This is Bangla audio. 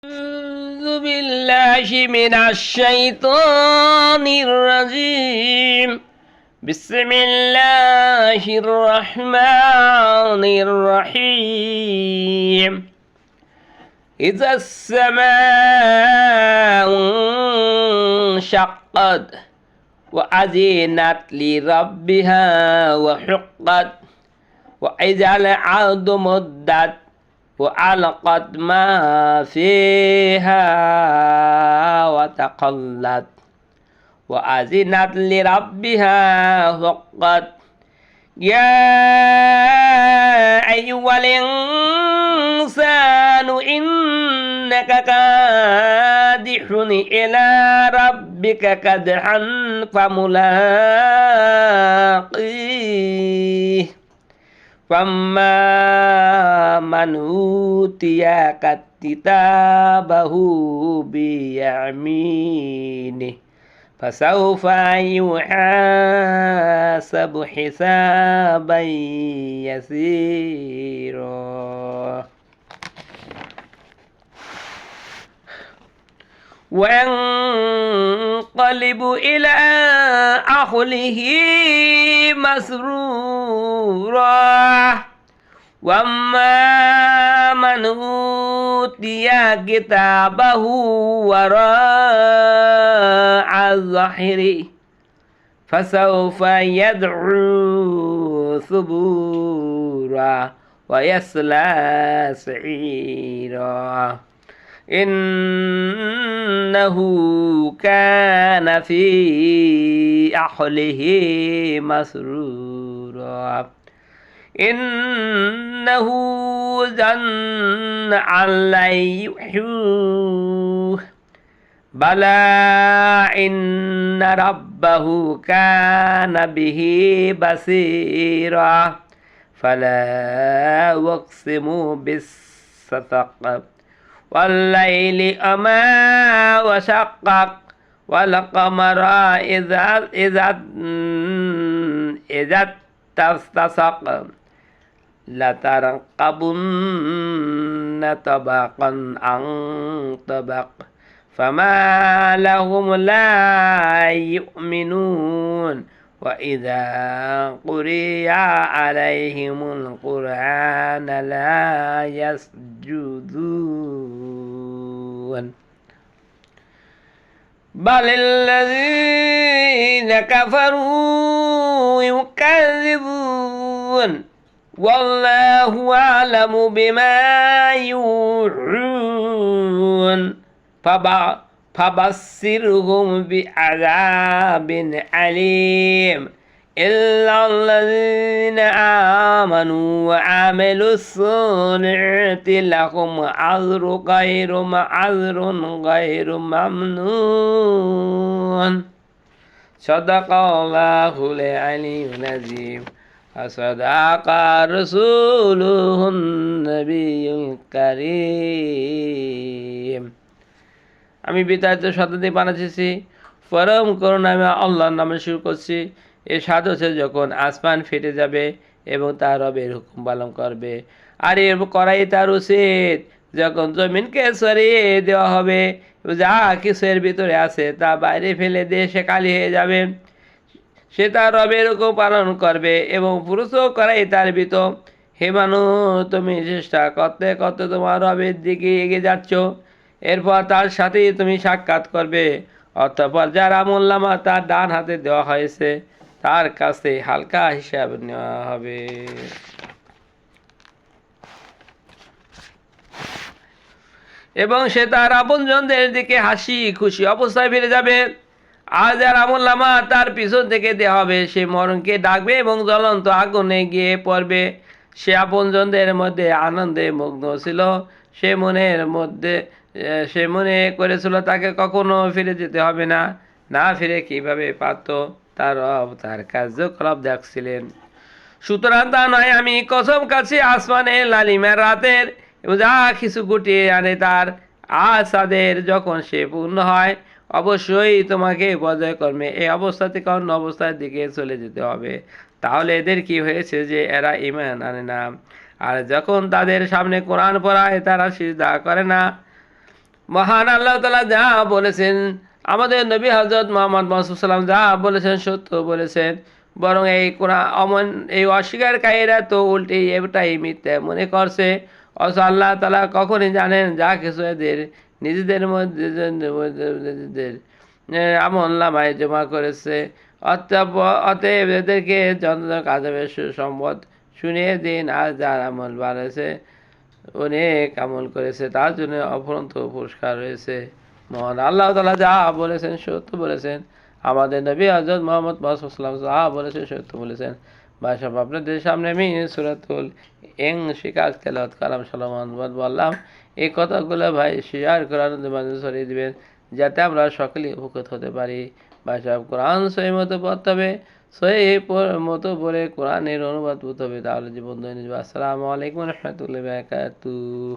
أعوذ بالله من الشيطان الرجيم. بسم الله الرحمن الرحيم. إذا السماء انشقت وأذنت لربها وحقت وإذا الأرض مدت وألقت ما فيها وتقلت وأذنت لربها حقت. يا أيها الإنسان إنك كادح إلى ربك كدحا فملاقيه فأما من أوتي كتابه بيمينه فسوف يحاسب حسابا يسيرا وينقلب إلى أهله مسرورا. وأما من أوتي كتابه وراء ظهره فسوف يدعو ثبورا ويصلى سعيرا. إنه كان في أهله مسرورا. إنه ظن أن لن يحور بلى إن ربه كان به بصيرا. فلا أقسم بالشفق والليل أما وشقق والقمر إذا اتسق لتركبن طبقا عن طبق فما لهم لا يؤمنون وإذا قرئ عليهم القرآن لا يسجدون بل الذين كفروا يكذبون والله أعلم بما يوعون فبشرهم بعذاب أليم إلا الذين آمنوا وعملوا الصالحات لهم أجر غير ممنون. صدق الله العلي العظيم وصدق رسوله النبي الكريم. আমি বিতাড়িত শতাব্দী বানাচ্ছি পরম করুণা আমি আল্লাহর নামে শুরু করছি। এর স্বাদ হচ্ছে যখন আসমান ফেটে যাবে এবং তার রবের হুকুম পালন করবে, আর এর করাই তার উচিত যখন জমিনকে সরিয়ে দেওয়া হবে, যা কিছু এর ভিতরে আছে তা বাইরে ফেলে দিয়ে সে খালি হয়ে যাবে। সে তার রবের হুকুম পালন করবে এবং পুরুষও করাই তার ভিতর। হে মানুষ, তুমি চেষ্টা করতে করতে তোমার রবের দিকে এগিয়ে যাচ্ছ, এরপর তার সাথেই তুমি সাক্ষাৎ করবে। অতঃপর যার আমলনামা তার ডান হাতে দেওয়া হয়েছে তার কাছে হালকা হিসাব নেওয়া হবে। এবং সে তার আপনজনদের দিকে হাসি খুশি অবস্থায় ফিরে যাবে। আর যার আমলনামা তার পিছন থেকে দেওয়া হবে সে মরণকে ডাকবে এবং জ্বলন্ত আগুনে গিয়ে পড়বে। সে আপনজনদের মধ্যে আনন্দে মগ্ন ছিল। সে মনে করেছিল তাকে কখনো ফিরে যেতে হবে না। না ফিরে কিভাবে পারত, তার রব তার কার্যকলাপ দেখছিলেন। সুতরাং তা নয়, আমি কসম কাছে আসমানে লালিমার রাতের যা কিছু গুটিয়ে আনে তার আসাদের যখন সে পূর্ণ হয় অবশ্যই তোমাকে পর্যায়ক্রমে এই অবস্থা থেকে অন্য অবস্থার দিকে চলে যেতে হবে। তাহলে এদের কি হয়েছে যে এরা ঈমান আনে না, আর যখন তাদের সামনে কোরআন পড়ায় তারা সিজদা করে না। মহান আল্লাহ তাআলা যা বলেছেন, আমাদের নবী হযরত মুহাম্মদ সাল্লাল্লাহু যা বলেছেন সত্য বলেছেন। বরং এই অস্বীকারীরা তো উল্টে এটাই মিথ্যা মনে করছে। অথচ আল্লাহ তাআলা কখনই জানেন যা কিছু এদের নিজেদের মধ্যে নিজেদের আমল নামায় জমা করেছে। অতএব এদেরকে যন্ত্রণা আযাবের সুসংবাদ শুনিয়ে দিন, আর যার আমল বাড়েছে অনেক আমল করেছে তার জন্য অফুরন্ত পুরস্কার রয়েছে। মহান আল্লাহ তাআলা যা বলেছেন সত্য বলেছেন, আমাদের নবী হযরত মুহাম্মদ সাল্লাল্লাহু যা বলেছেন সত্য বলেছেন। ভাইসব আপনাদের সামনে আমি সূরাতুল ইনশিকাক তেলাওয়াত কালাম অনুবাদ বললাম। এই কথাগুলো ভাই শেয়ার করে আনন্দের মাঝে ছড়িয়ে দিবেন, যাতে আমরা সকলেই উপকৃত হতে পারি। ভাইসব কোরআন সহি মতো পড়তে হবে, সহি মতো পড়ে কোরআনের অনুবাদ পড়তে হবে, তাহলে জীবন দৈনিক। আসসালামু আলাইকুম ওয়া রাহমাতুল্লাহি ওয়া বারাকাতুহু।